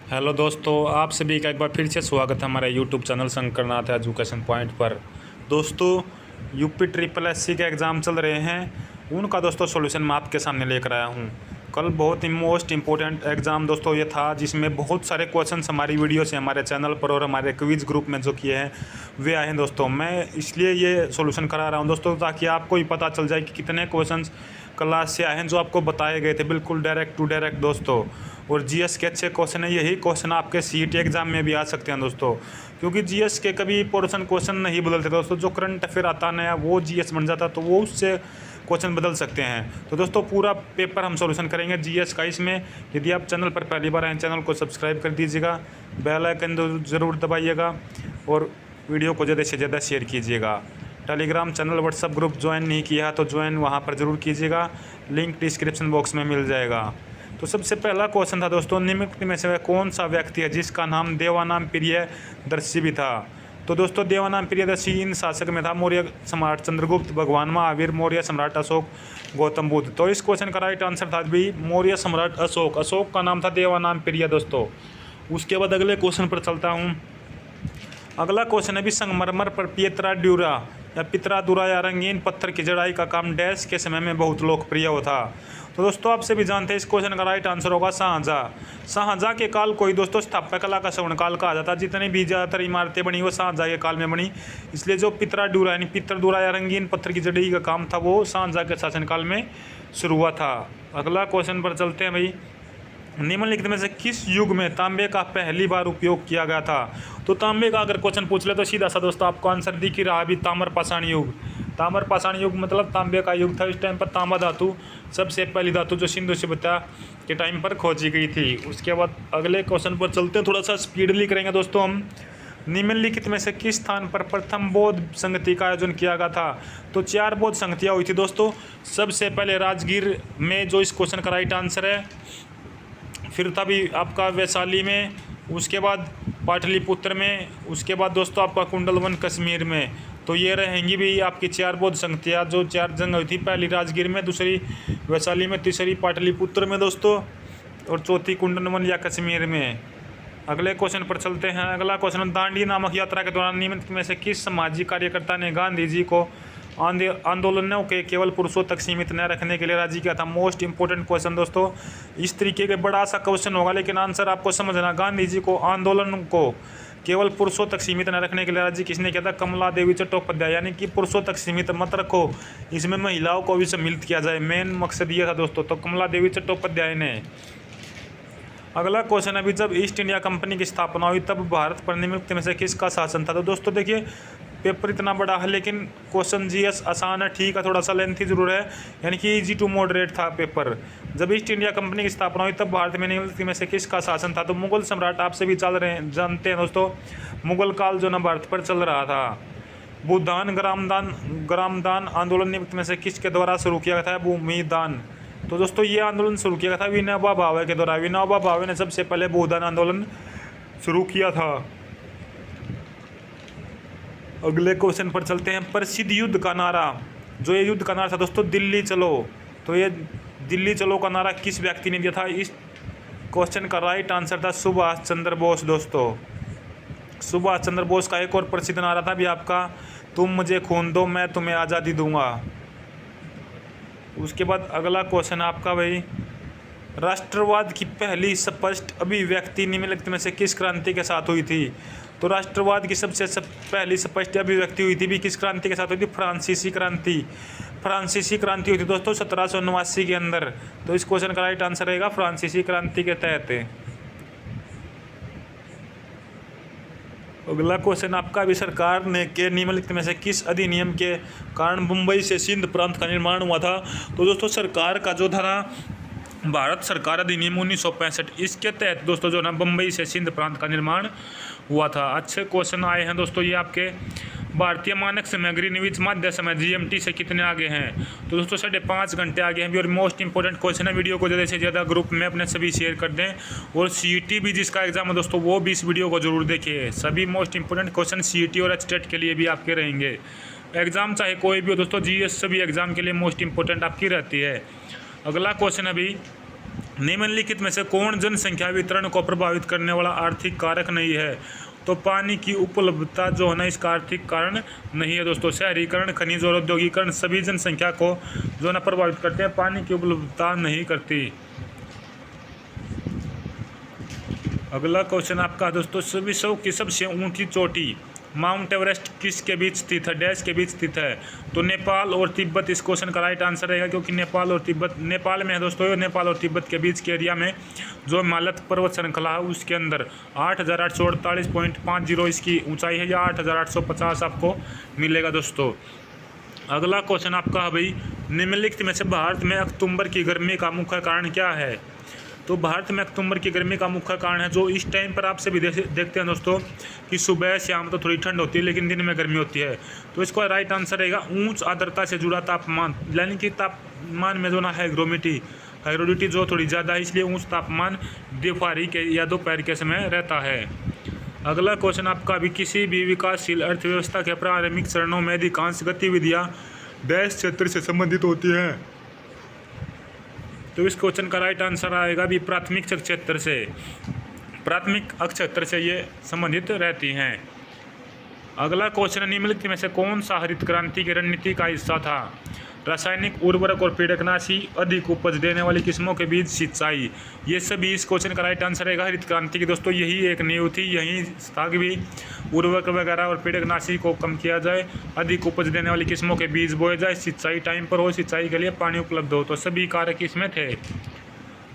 Hello दोस्तों, आप सभी का एक बार फिर से स्वागत है हमारे YouTube channel Shankarnath education point पर। दोस्तों, यूपी ट्रिपल एससी के एग्ज़ाम चल रहे हैं, उनका दोस्तों सॉल्यूशन मैं आपके सामने लेकर आया हूं। कल बहुत ही मोस्ट इम्पोर्टेंट एग्ज़ाम दोस्तों ये था, जिसमें बहुत सारे क्वेश्चंस हमारी वीडियो से हमारे चैनल पर और हमारे क्विज ग्रुप में जो किए हैं वे आए हैं दोस्तों। मैं इसलिए ये सॉल्यूशन करा रहा हूँ दोस्तों, ताकि आपको ही पता चल जाए कि कितने क्वेश्चंस क्लास से आए हैं जो आपको बताए गए थे, बिल्कुल डायरेक्ट टू डायरेक्ट दोस्तों। और जीएस के अच्छे क्वेश्चन है, यही क्वेश्चन आपके सीईटी एग्जाम में भी आ सकते हैं दोस्तों, क्योंकि जीएस के कभी पोर्शन क्वेश्चन नहीं बदलते दोस्तों। जो करंट अफेयर आता नया वो जीएस बन जाता, तो वो उससे क्वेश्चन बदल सकते हैं। तो दोस्तों पूरा पेपर हम सॉल्यूशन करेंगे जीएस का। इसमें यदि आप चैनल पर पहली बार आए, चैनल को सब्सक्राइब कर दीजिएगा, बेल आइकन ज़रूर दबाइएगा और वीडियो को ज़्यादा से ज़्यादा शेयर कीजिएगा। Telegram channel, WhatsApp group join नहीं किया है तो ज्वाइन वहाँ पर ज़रूर कीजिएगा, लिंक डिस्क्रिप्शन बॉक्स में मिल जाएगा। तो सबसे पहला क्वेश्चन था दोस्तों, निम्नलिखित में से वह कौन सा व्यक्ति है जिसका नाम देवानाम प्रियदर्शी भी था। तो दोस्तों देवानाम प्रियदर्शी इन शासक में था मौर्य सम्राट चंद्रगुप्त, भगवान महावीर, मौर्य सम्राट अशोक, गौतम बुद्ध। तो इस क्वेश्चन का राइट आंसर था भी मौर्य सम्राट अशोक। अशोक का नाम था देवानाम प्रिय दोस्तों। उसके बाद अगले क्वेश्चन पर चलता हूँ। अगला क्वेश्चन है भी, संगमरमर पर पितरा दुरा या रंगीन पत्थर की जड़ाई का काम डैश के समय में बहुत लोकप्रिय हो था। तो दोस्तों आपसे भी जानते हैं, इस क्वेश्चन का राइट आंसर होगा शाहजहाँ। शाहजहाँ के काल को ही दोस्तों स्थापत्य कला का स्वर्ण काल कहा जाता है। जितनी भी ज़्यादातर इमारतें बनी वो शाहजहाँ के काल में बनी, इसलिए जो पितरा दुरा या रंगीन पत्थर की जड़ाई का काम था वो शाहजहाँ के शासनकाल में शुरू हुआ था। अगला क्वेश्चन पर चलते हैं भाई। निम्नलिखित में से किस युग में तांबे का पहली बार उपयोग किया गया था। तो तांबे का अगर क्वेश्चन पूछ ले तो सीधा सा दोस्तों आपको आंसर दिख ही रहा है, अभी ताम्र पाषाण युग। ताम्र पाषाण युग मतलब तांबे का युग था। इस टाइम पर तांबा धातु सबसे पहली धातु जो सिंधु सभ्यता के टाइम पर खोजी गई थी। उसके बाद अगले क्वेश्चन पर चलते हैं, थोड़ा सा स्पीडली करेंगे दोस्तों हम। निम्नलिखित में से किस स्थान पर प्रथम बौद्ध संगति का आयोजन किया गया था। तो 4 बौद्ध संगतियाँ हुई थी दोस्तों। सबसे पहले राजगीर में, जो इस क्वेश्चन का राइट आंसर है। फिर था भी आपका वैशाली में, उसके बाद पाटलिपुत्र में, उसके बाद दोस्तों आपका कुंडलवन कश्मीर में। तो ये रहेंगी भी आपकी 4 बौद्ध संगतियाँ, जो 4 जंग हुई थी। पहली राजगीर में, दूसरी वैशाली में, तीसरी पाटलिपुत्र में दोस्तों, और चौथी कुंडलवन या कश्मीर में। अगले क्वेश्चन पर चलते हैं। अगला क्वेश्चन, दांडी नामक यात्रा के दौरान निम्नलिखित में से किस सामाजिक कार्यकर्ता ने गांधी जी को आंदोलनों के केवल पुरुषों तक सीमित न रखने के लिए राजी किया था। मोस्ट इंपोर्टेंट क्वेश्चन दोस्तों, इस तरीके के बड़ा सा क्वेश्चन होगा, लेकिन आंसर आपको समझना। गांधी जी को आंदोलन को केवल पुरुषों तक सीमित न रखने के लिए राजी किसने किया था? कमला देवी चट्टोपाध्याय। यानी कि पुरुषों तक सीमित मत रखो, इसमें महिलाओं को भी सम्मिलित किया जाए, मेन मकसद ये था दोस्तों। तो कमला देवी चट्टोपाध्याय ने। अगला क्वेश्चन, अभी जब ईस्ट इंडिया कंपनी की स्थापना हुई तब भारत पर निम्नलिखित में से किसका शासन था। तो दोस्तों देखिए, पेपर इतना बड़ा है लेकिन क्वेश्चन जीएस आसान है, ठीक है, थोड़ा सा लेंथी जरूर है, यानी कि इजी टू मॉडरेट था पेपर। जब ईस्ट इंडिया कंपनी की स्थापना हुई तब भारत में निम्नलिखित में से किसका शासन था। तो मुगल सम्राट। आपसे भी जानते हैं दोस्तों, मुगल काल जो ना भारत पर चल रहा था। भूदान ग्रामदान आंदोलन निम्नलिखित में से किसके द्वारा शुरू किया गया था? भूमिदान। तो दोस्तों ये आंदोलन शुरू किया गया था विनोबा भावे के द्वारा। विनोबा भावे ने सबसे पहले भूदान आंदोलन शुरू किया था। अगले क्वेश्चन पर चलते हैं। प्रसिद्ध युद्ध का नारा, जो ये युद्ध का नारा था दोस्तों, दिल्ली चलो। तो ये दिल्ली चलो का नारा किस व्यक्ति ने दिया था? इस क्वेश्चन का राइट आंसर था सुभाष चंद्र बोस दोस्तों। सुभाष चंद्र बोस का एक और प्रसिद्ध नारा था भी आपका, तुम मुझे खून दो मैं तुम्हें आज़ादी दूंगा। उसके बाद अगला क्वेश्चन आपका भाई, राष्ट्रवाद की पहली स्पष्ट अभिव्यक्ति निम्नलिखित में से किस क्रांति के साथ हुई थी। तो राष्ट्रवाद की सबसे पहली स्पष्ट अभिव्यक्ति हुई थी भी किस क्रांति के साथ हुई थी? फ्रांसीसी क्रांति। फ्रांसीसी क्रांति हुई थी दोस्तों 1789 के अंदर। तो इस क्वेश्चन का राइट आंसर रहेगा फ्रांसीसी क्रांति के तहत। अगला क्वेश्चन आपका भी, सरकार ने के निम्नलिखित में से किस अधिनियम के कारण मुंबई से सिंध प्रांत का निर्माण हुआ था। तो दोस्तों सरकार का जो था ना, भारत सरकार अधिनियम 1965, इसके तहत दोस्तों जो ना मुंबई से सिंध प्रांत का निर्माण हुआ था। अच्छे क्वेश्चन आए हैं दोस्तों ये आपके। भारतीय मानक समय ग्रीनविच मध्य समय जीएमटी से कितने आगे हैं। तो दोस्तों 5.5 घंटे आगे हैं भी। और मोस्ट इंपॉर्टेंट क्वेश्चन है, वीडियो को ज़्यादा से ज़्यादा ग्रुप में अपने सभी शेयर कर दें। और सीईटी भी जिसका एग्जाम है दोस्तों, वो भी इस वीडियो को जरूर देखिए। सभी मोस्ट इंपॉर्टेंट क्वेश्चन सीईटी और एचटेट के लिए भी आपके रहेंगे। एग्जाम चाहे कोई भी हो दोस्तों, जीएस सभी एग्जाम के लिए मोस्ट इंपॉर्टेंट आपकी रहती है। अगला क्वेश्चन अभी, निम्नलिखित में से कौन जनसंख्या वितरण को प्रभावित करने वाला आर्थिक कारक नहीं है? तो पानी की उपलब्धता जो है ना इसका आर्थिक कारण नहीं है दोस्तों। शहरीकरण, खनिज और औद्योगिकरण सभी जनसंख्या को जो है ना प्रभावित करते हैं, पानी की उपलब्धता नहीं करती। अगला क्वेश्चन आपका दोस्तों, विश्व की सबसे ऊंची चोटी माउंट एवरेस्ट किसके बीच स्थित है? डैश के बीच स्थित है? तो नेपाल और तिब्बत इस क्वेश्चन का राइट आंसर रहेगा, क्योंकि नेपाल और तिब्बत नेपाल में है दोस्तों। नेपाल और तिब्बत के बीच के एरिया में जो हिमालय पर्वत श्रृंखला है उसके अंदर 8,848.50 इसकी ऊंचाई है, या 8,850 आपको मिलेगा दोस्तों। अगला क्वेश्चन आपका है भाई, निम्नलिखित में से भारत में अक्टूबर की गर्मी का मुख्य कारण क्या है? तो भारत में अक्टूबर की गर्मी का मुख्य कारण है जो इस टाइम पर आप सभी देखते हैं दोस्तों कि सुबह शाम तो थोड़ी ठंड होती है लेकिन दिन में गर्मी होती है। तो इसका राइट आंसर रहेगा उच्च आर्द्रता से जुड़ा तापमान, यानी कि तापमान में जो ना हाइग्रोडिटी जो थोड़ी ज़्यादा है, इसलिए उच्च तापमान दोपहरी के या दोपहर के समय रहता है। अगला क्वेश्चन आपका भी, किसी भी विकासशील अर्थव्यवस्था के प्रारंभिक चरणों में अधिकांश गतिविधियाँ डैश क्षेत्र से संबंधित होती हैं? तो इस क्वेश्चन का राइट आंसर आएगा भी प्राथमिक क्षेत्र से, प्राथमिक क्षेत्र से ये संबंधित रहती हैं। अगला क्वेश्चन, निम्नलिखित में से कौन सा हरित क्रांति की रणनीति का हिस्सा था? रासायनिक उर्वरक और कीटनाशी, अधिक उपज देने वाली किस्मों के बीच सिंचाई, ये सभी इस क्वेश्चन का राइट आंसर रहेगा हरित क्रांति की दोस्तों। यही एक नींव थी, यही था कि भी उर्वरक वगैरह और कीटनाशी को कम किया जाए, अधिक उपज देने वाली किस्मों के बीज बोए जाए, सिंचाई टाइम पर हो, सिंचाई के लिए पानी उपलब्ध हो, तो सभी कारक इसमें थे।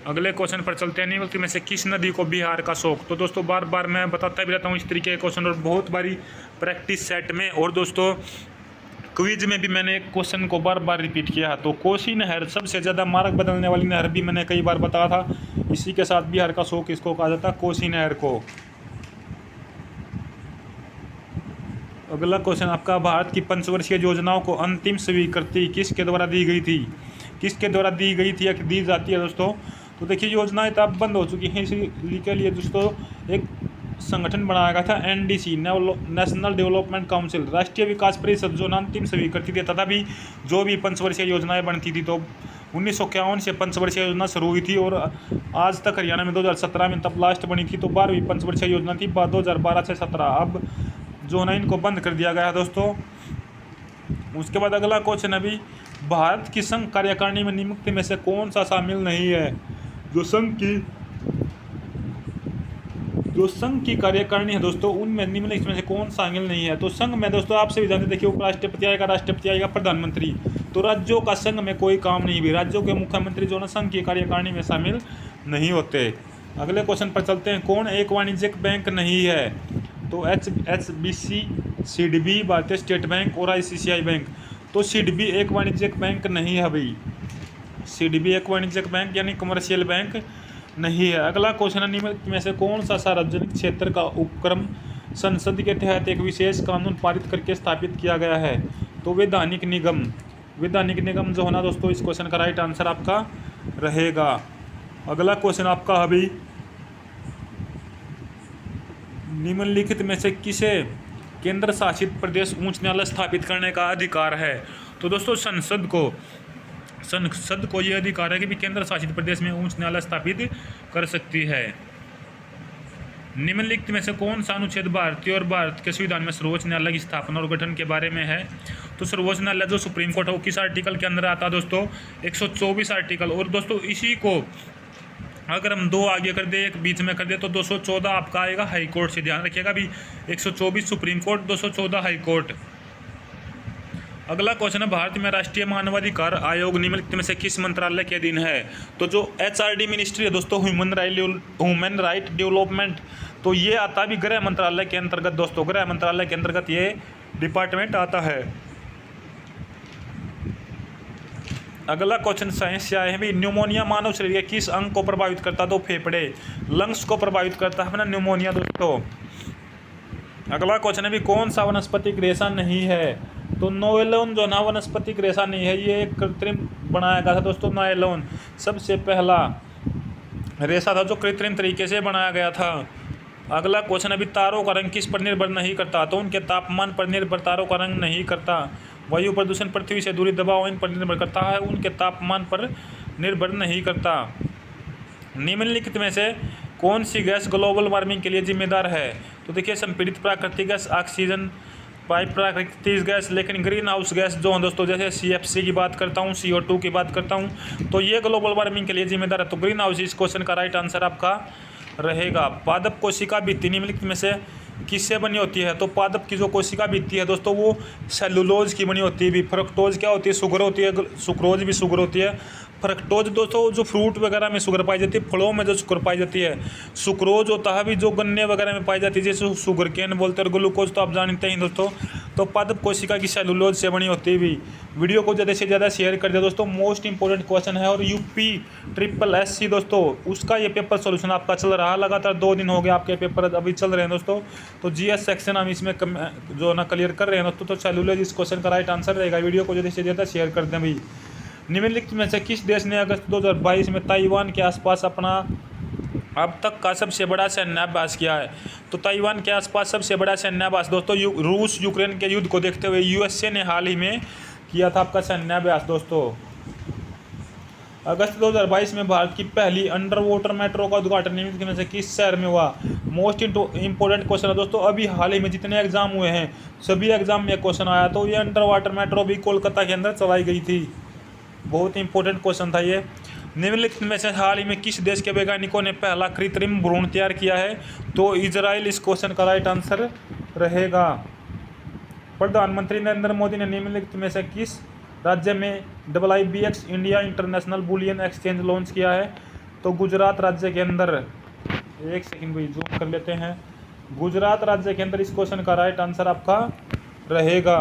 अगले क्वेश्चन पर चलते हैं, निम्नलिखित में से किस नदी को बिहार का शौक? तो दोस्तों बार बार मैं बताता भी रहता हूँ इस तरीके के क्वेश्चन, और बहुत बारी प्रैक्टिस सेट में और दोस्तों क्विज में भी मैंने एक क्वेश्चन को बार बार रिपीट किया। तो कोसी नहर सबसे ज़्यादा मार्ग बदलने वाली नहर भी मैंने कई बार बताया था। इसी के साथ बिहार का शौक इसको कहा जाता है, कोसी नहर को। अगला क्वेश्चन आपका, भारत की पंचवर्षीय योजनाओं को अंतिम स्वीकृति किसके द्वारा दी गई थी? किसके द्वारा दी गई थी या दी जाती है दोस्तों? तो देखिए योजनाएं तो अब बंद हो चुकी हैं, इसी के लिए दोस्तों एक संगठन बनाया गया था एनडीसी, नेशनल डेवलपमेंट काउंसिल, राष्ट्रीय विकास परिषद, जो अंतिम स्वीकृति देता था भी जो भी पंचवर्षीय योजनाएं बनती थी। तो 1951 से पंचवर्षीय योजना शुरू हुई थी और आज तक हरियाणा में 2017 में तब लास्ट बनी थी। तो 12वीं पंचवर्षीय योजना थी 2012 से 17। अब जो है ना इनको बंद कर दिया गया है दोस्तों। उसके बाद अगला क्वेश्चन अभी, भारत की संघ कार्यकारिणी में निम्नलिखित में से कौन सा शामिल नहीं है? जो संघ की कार्यकारिणी है दोस्तों उनमें निम्नलिखित में से कौन शामिल नहीं है? तो संघ में दोस्तों आप सभी जानते, देखिए उपराष्ट्रपति आएगा, राष्ट्रपति आएगा, प्रधानमंत्री। तो राज्यों का संघ में कोई काम नहीं भी, राज्यों के मुख्यमंत्री जो ना संघ की कार्यकारिणी में शामिल नहीं होते। अगले क्वेश्चन पर चलते हैं, कौन एक वाणिज्यिक बैंक नहीं है? तो HSBC, CDB, भारतीय स्टेट बैंक और ICICI बैंक। तो CDB एक वाणिज्यिक बैंक नहीं है भाई, CDB एक वाणिज्यिक बैंक यानी कमर्शियल बैंक नहीं है। अगला क्वेश्चन है, निम्नलिखित में से कौन सा सार्वजनिक क्षेत्र का उपक्रम संसद के तहत एक विशेष कानून पारित करके स्थापित किया गया है? तो वैधानिक निगम। वैधानिक निगम जो है ना दोस्तों इस क्वेश्चन का राइट आंसर आपका रहेगा। अगला क्वेश्चन आपका अभी, निम्नलिखित में से किसे केंद्र शासित प्रदेश उच्च न्यायालय स्थापित करने का अधिकार है? तो दोस्तों संसद को यह अधिकार है कि भी केंद्र शासित प्रदेश में उच्च न्यायालय स्थापित कर सकती है। निम्नलिखित में से कौन सा अनुच्छेद भारतीय और भारत के संविधान में सर्वोच्च न्यायालय की स्थापना और गठन के बारे में है? तो सर्वोच्च न्यायालय जो सुप्रीम कोर्ट है वो किस आर्टिकल के अंदर आता है दोस्तों? 124 आर्टिकल। और दोस्तों इसी को अगर हम दो आगे कर दे एक बीच में कर दे तो 214 आपका आएगा हाई कोर्ट से, ध्यान रखिएगा भी 124 सुप्रीम कोर्ट, 214 हाई कोर्ट। अगला क्वेश्चन है, भारत में राष्ट्रीय मानवाधिकार आयोग निम्नलिखित में से किस मंत्रालय के अधीन है? तो जो HRD मिनिस्ट्री है दोस्तों, ह्यूमन राइट डेवलपमेंट, तो ये आता भी गृह मंत्रालय के अंतर्गत दोस्तों, गृह मंत्रालय के अंतर्गत ये डिपार्टमेंट आता है। अगला क्वेश्चन साइंस से आए हैं भी, न्यूमोनिया मानव शरीर के किस अंग को प्रभावित करता है? तो फेफड़े, लंग्स को प्रभावित करता है ना न्यूमोनिया दोस्तों। अगला क्वेश्चन है भी, कौन सा वनस्पतिक रेशा नहीं है? तो नायलॉन जो ना वनस्पतिक रेशा नहीं है, ये एक कृत्रिम बनाया गया था दोस्तों। नायलॉन सबसे पहला रेशा था जो कृत्रिम तरीके से बनाया गया था। अगला क्वेश्चन अभी, तारों का रंग किस पर निर्भर नहीं करता? तो उनके तापमान पर निर्भर तारों का रंग नहीं करता। वायु प्रदूषण, पृथ्वी से दूरी, दबाव इन पर निर्भर करता है, उनके तापमान पर निर्भर नहीं करता। निम्नलिखित में से कौन सी गैस ग्लोबल वार्मिंग के लिए जिम्मेदार है? तो देखिए, संपीड़ित प्राकृतिक गैस, ऑक्सीजन, पाइप प्राकृतिक गैस। लेकिन ग्रीन हाउस गैस जो है दोस्तों, जैसे CFC की बात करता हूँ, CO2 की बात करता हूँ, तो ये ग्लोबल वार्मिंग के लिए जिम्मेदार है। तो ग्रीन हाउस इस क्वेश्चन का राइट आंसर आपका रहेगा। पादप कोशिका भित्ति निम्नलिखित में से किससे बनी होती है? तो पादप की जो कोशिका भित्ति है दोस्तों, वो सेलुलोज की बनी होती है। फ्रक्टोज क्या होती है? शुगर होती है। सुक्रोज भी शुगर होती है। फ्रक्टोज दोस्तों जो फ्रूट वगैरह में शुगर पाई जाती है, फलों में जो शुगर पाई जाती है। सुक्रोज होता है भी जो गन्ने वगैरह में पाई जाती है, जैसे शुगर केन बोलते हैं। और ग्लूकोज तो आप जानते हैं दोस्तों। तो पादप कोशिका की सेलुलोज से बनी होती है भी। वीडियो को ज़्यादा से ज़्यादा शेयर कर दिया दोस्तों, मोस्ट इंपॉर्टेंट क्वेश्चन है। और UPSSC दोस्तों, उसका ये पेपर सोल्यूशन आपका चल रहा है लगातार। 2 दिन हो गए आपके पेपर अभी चल रहे हैं दोस्तों। तो GS सेक्शन हम इसमें जो ना क्लियर कर रहे हैं दोस्तों। तो सेलुलोज इस क्वेश्चन का राइट आंसर रहेगा। वीडियो को ज़्यादा से ज़्यादा शेयर कर दें भाई। निम्नलिखित में से किस देश ने अगस्त 2022 में ताइवान के आसपास अपना अब तक का सबसे बड़ा सैन्याभ्यास किया है? तो ताइवान के आसपास सबसे बड़ा सैन्याभ्यास दोस्तों, रूस यूक्रेन के युद्ध को देखते हुए USA ने हाल ही में किया था आपका सैन्याभ्यास दोस्तों। अगस्त 2022 में भारत की पहली अंडर वाटर मेट्रो का उद्घाटन निम्नलिखित में से किस शहर में हुआ? मोस्ट इंपॉर्टेंट क्वेश्चन है दोस्तों। अभी हाल ही में जितने एग्जाम हुए हैं, सभी एग्जाम में क्वेश्चन आया। तो ये अंडर वाटर मेट्रो भी कोलकाता के अंदर चलाई गई थी। बहुत इंपॉर्टेंट क्वेश्चन था ये। निम्नलिखित में से हाल ही में किस देश के वैज्ञानिकों ने पहला कृत्रिम भ्रूण तैयार किया है? तो इजराइल इस क्वेश्चन का राइट आंसर रहेगा। प्रधानमंत्री नरेंद्र मोदी ने निम्नलिखित में से किस राज्य में IBX India international bullion exchange launch किया है? तो गुजरात राज्य के अंदर। एक सेकंड भाई, जूम कर लेते हैं। गुजरात राज्य के अंदर इस क्वेश्चन का राइट आंसर आपका रहेगा।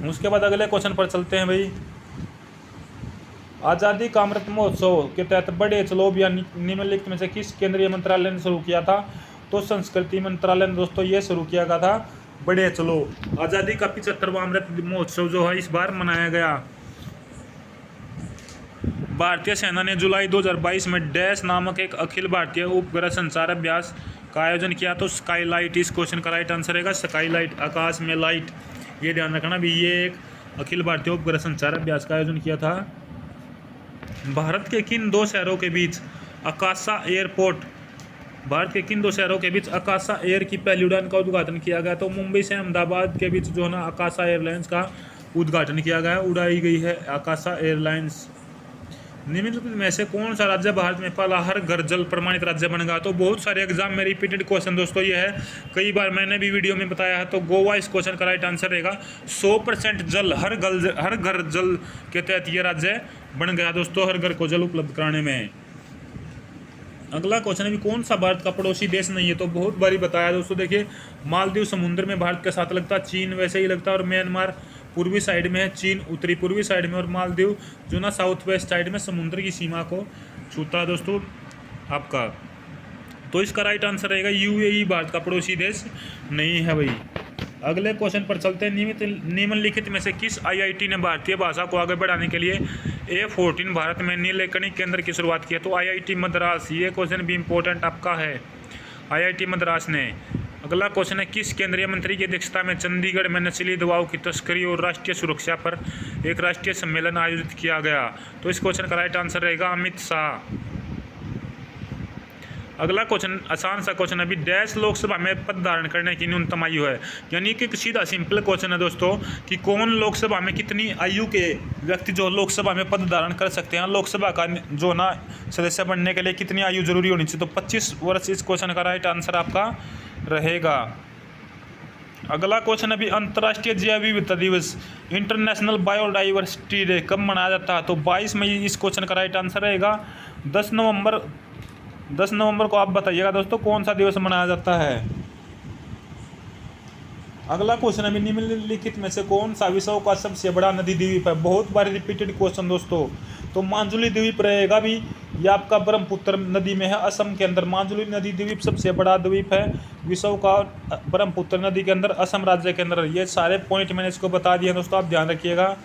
उसके बाद अगले क्वेश्चन पर चलते हैं भाई। आज़ादी का अमृत महोत्सव के तहत बड़े चलो अभियान निम्नलिखित में से किस केंद्रीय मंत्रालय ने शुरू किया था? तो संस्कृति मंत्रालय ने दोस्तों ये शुरू किया गया था बड़े चलो। आज़ादी का 75वां अमृत महोत्सव जो है इस बार मनाया गया। भारतीय सेना ने जुलाई 2022 में डैश नामक एक अखिल भारतीय उपग्रह संचार अभ्यास का आयोजन किया। तो स्काईलाइट इस क्वेश्चन का राइट आंसर रहेगा। स्काईलाइट, आकाश में लाइट, ये ध्यान रखना भी। ये एक अखिल भारतीय उपग्रह संचार अभ्यास का आयोजन किया था। भारत के किन 2 शहरों के बीच आकाशा एयरपोर्ट भारत के किन 2 शहरों के बीच आकाशा एयर की पहली उड़ान का उद्घाटन किया गया? तो मुंबई से अहमदाबाद के बीच जो है ना आकाशा एयरलाइंस का उद्घाटन किया गया है, उड़ाई गई है आकाशा एयरलाइंस। निम्नलिखित में से कौन सा राज्य भारत में पहला हर घर जल प्रमाणित राज्य बनेगा? तो बहुत सारे एग्जाम में रिपीटेड क्वेश्चन दोस्तों ये है, कई बार मैंने भी वीडियो में बताया है। तो गोवा इस क्वेश्चन का राइट आंसर रहेगा। 100% जल हर घर जल के तहत ये राज्य बन गया दोस्तों, हर घर को जल उपलब्ध कराने में। अगला क्वेश्चन है, कौन सा भारत का पड़ोसी देश नहीं है? तो बहुत बारी बताया दोस्तों। देखिए, मालदीव समुद्र में भारत के साथ लगता है, चीन वैसे ही लगता है, और म्यांमार पूर्वी साइड में है, चीन उत्तरी पूर्वी साइड में, और मालदीव जो ना साउथ वेस्ट साइड में समुद्र की सीमा को छूता है दोस्तों आपका। तो इसका राइट आंसर रहेगा UAE भारत का पड़ोसी देश नहीं है भाई। अगले क्वेश्चन पर चलते हैं। निम्नलिखित में से किस IIT ने भारतीय भाषा को आगे बढ़ाने के लिए A14 भारत में नीलकणी केंद्र की शुरुआत की है? तो IIT मद्रास, ये क्वेश्चन भी इम्पोर्टेंट आपका है, IIT मद्रास ने। अगला क्वेश्चन है, किस केंद्रीय मंत्री की अध्यक्षता में चंडीगढ़ में नशीली दवाओं की तस्करी और राष्ट्रीय सुरक्षा पर एक राष्ट्रीय सम्मेलन आयोजित किया गया? तो इस क्वेश्चन का राइट आंसर रहेगा अमित शाह। अगला क्वेश्चन आसान सा क्वेश्चन है, अभी डैश लोकसभा में पद धारण करने की न्यूनतम आयु है? यानी कि सीधा सिंपल क्वेश्चन है दोस्तों कि कौन लोकसभा में कितनी आयु के व्यक्ति जो लोकसभा में पद धारण कर सकते हैं, लोकसभा का जो ना सदस्य बनने के लिए कितनी आयु जरूरी होनी चाहिए? तो 25 वर्ष इस क्वेश्चन का राइट आंसर आपका रहेगा। अगला क्वेश्चन अभी अंतर्राष्ट्रीय जैव विविधता दिवस इंटरनेशनल बायोडाइवर्सिटी डे कब मनाया जाता है? तो 22 मई इस क्वेश्चन का राइट आंसर रहेगा। 10 नवंबर को आप बताइएगा दोस्तों कौन सा दिवस मनाया जाता है। अगला क्वेश्चन है, निम्नलिखित में से कौन सा विश्व का सबसे बड़ा नदी द्वीप है? बहुत बार रिपीटेड क्वेश्चन दोस्तों। तो माजुली द्वीप रहेगा भी, ये आपका ब्रह्मपुत्र नदी में है, असम के अंदर। माजुली नदी द्वीप सबसे बड़ा द्वीप है विश्व का, ब्रह्मपुत्र नदी के अंदर, असम राज्य के अंदर। ये सारे पॉइंट मैंने इसको बता दिए दोस्तों, आप ध्यान रखिएगा।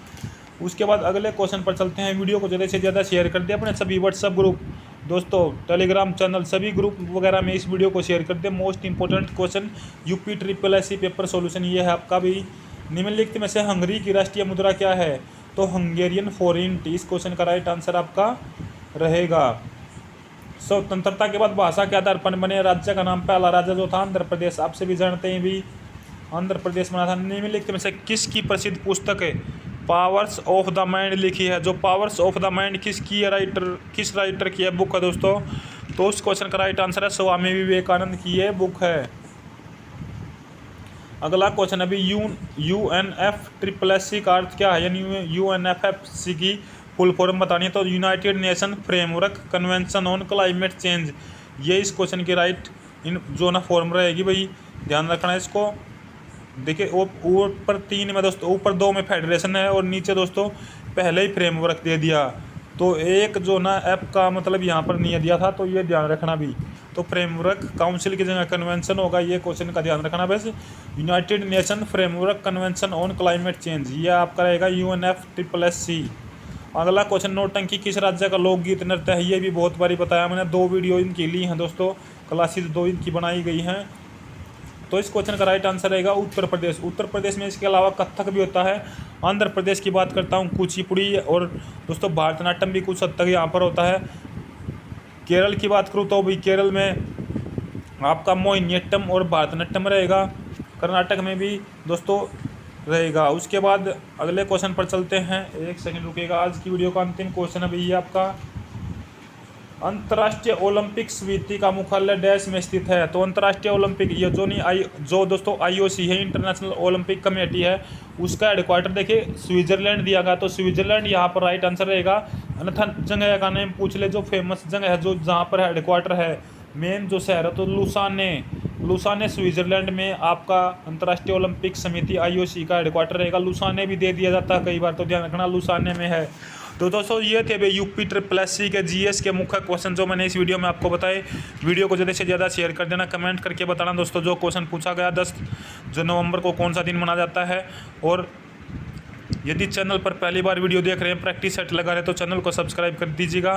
उसके बाद अगले क्वेश्चन पर चलते हैं। वीडियो को ज़्यादा से ज़्यादा शेयर कर दिया अपने सभी व्हाट्सएप ग्रुप दोस्तों, टेलीग्राम चैनल, सभी ग्रुप वगैरह में इस वीडियो को शेयर कर दे। Most important question UPSSC paper solution ये है आपका भी। निम्नलिखित में से हंगरी की राष्ट्रीय मुद्रा क्या है? तो हंगेरियन फॉरेंट इस क्वेश्चन का राइट आंसर आपका रहेगा। स्वतंत्रता के बाद भाषा के आधार पर बने राज्य का नाम, पहला राज्य जो था आंध्र प्रदेश, आपसे भी जानते हैं भी आंध्र प्रदेश बना था। निम्नलिखित में से किसकी प्रसिद्ध पुस्तक है पावर्स ऑफ द माइंड लिखी है? जो पावर्स ऑफ द माइंड किसकी है, किस राइटर की है बुक है दोस्तों? तो उस क्वेश्चन का राइट आंसर है स्वामी विवेकानंद की ये बुक है। अगला क्वेश्चन अभी UNFCCC का अर्थ क्या है, यानी UNFCCC की फुल फॉर्म बतानी है। तो United nation framework convention on climate change, ये इस क्वेश्चन की राइट जो ना फॉर्म रहेगी भाई, ध्यान रखना है इसको। देखिए ऊपर 3 में दोस्तों, ऊपर 2 में फेडरेशन है और नीचे दोस्तों पहले ही फ्रेमवर्क दे दिया। तो एक जो ना ऐप का मतलब यहाँ पर नहीं दिया था, तो ये ध्यान रखना भी। तो फ्रेमवर्क काउंसिल की जगह कन्वेंशन होगा, ये क्वेश्चन का ध्यान रखना। वैसे United nation framework convention on climate change, ये आपका रहेगा UNFCCC। अगला क्वेश्चन नौटंकी किस राज्य का लोकगीत नृत्य है? ये भी बहुत बारी बताया मैंने, 2 वीडियो इनकी ली हैं दोस्तों, क्लासेस 2 इनकी बनाई गई हैं। तो इस क्वेश्चन का राइट आंसर रहेगा उत्तर प्रदेश। उत्तर प्रदेश में इसके अलावा कथक भी होता है। आंध्र प्रदेश की बात करता हूँ कुचिपुड़ी, और दोस्तों भारतनाट्यम भी कुछ हद तक यहाँ पर होता है। केरल की बात करूँ तो भाई केरल में आपका मोहिनीअट्टम और भारतनाट्यम रहेगा। कर्नाटक में भी दोस्तों रहेगा। उसके बाद अगले क्वेश्चन पर चलते हैं, एक सेकंड रुकेगा। आज की वीडियो का अंतिम क्वेश्चन है भैया आपका, अंतर्राष्ट्रीय ओलंपिक समिति का मुख्यालय डैश में स्थित है? तो अंतर्राष्ट्रीय ओलंपिक ये जो दोस्तों IOC है, इंटरनेशनल ओलंपिक कमेटी है, उसका हेडक्वार्टर देखिए स्विट्जरलैंड दिया गया। तो स्विट्जरलैंड यहाँ पर राइट आंसर रहेगा। अन्यथा जगह का नेम पूछ ले, जो फेमस जगह है जो जहाँ पर हेडक्वार्टर है, मेन जो शहर है, तो लुसाने स्विट्जरलैंड में आपका अंतर्राष्ट्रीय ओलंपिक समिति IOC का हेडक्वार्टर रहेगा। लुसाने भी दे दिया जाता है कई बार, तो ध्यान रखना लुसाने में है। तो दोस्तों ये थे भाई UPSSC के GS के मुख्य क्वेश्चन जो मैंने इस वीडियो में आपको बताए। वीडियो को ज़्यादा से ज़्यादा शेयर कर देना, कमेंट करके बताना दोस्तों जो क्वेश्चन पूछा गया 10 नवंबर को कौन सा दिन मनाया जाता है। और यदि चैनल पर पहली बार वीडियो देख रहे हैं, प्रैक्टिस सेट लगा रहे हैं, तो चैनल को सब्सक्राइब कर दीजिएगा।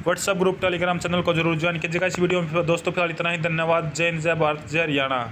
व्हाट्सएप ग्रुप टेलीग्राम चैनल को जरूर ज्वाइन कीजिएगा। इस वीडियो में दोस्तों फिलहाल इतना ही। धन्यवाद। जय हिंद, जय भारत, जय हरियाणा।